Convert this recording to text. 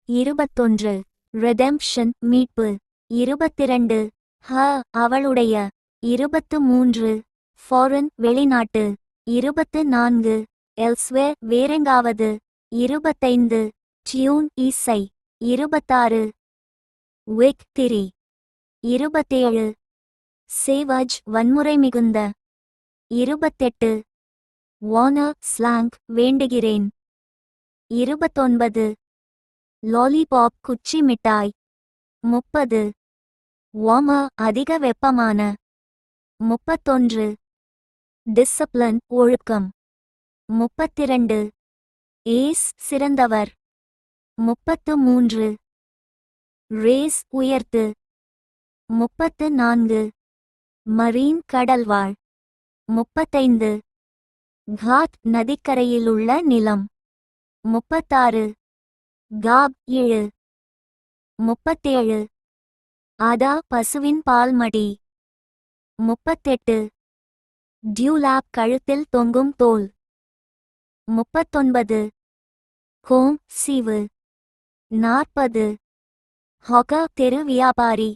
21. Redemption மீட்பு. 22. அவளுடைய. 23. Foreign வெளிநாட்டு. 24. எல்ஸ்வேர் வேறெங்காவது. 25. டியூன் இசை. 26. விக் திரி. 27. சேவஜ் வன்முறை மிகுந்த. 28. வார்னர் ஸ்லாங் வேண்டுகிறேன். 29. லாலிபாப் குச்சி மிட்டாய். 30. வார்மர் அதிக வெப்பமான. 31. டிசிப்ளின் ஒழுக்கம். 32. ஏஸ் சிறந்தவர். 33. ரேஸ் உயர்த்து. 34. மரீன் கடல்வாழ். 35. காட் நதிக்கரையிலுள்ள நிலம். 36. காப் இழு. 37. அதா பசுவின் பால்மடி. 38. டியூலாப் கழுத்தில் தொங்கும் தோல். 39. கோம் சீவு. 40. ஹொக தெரு வியாபாரி.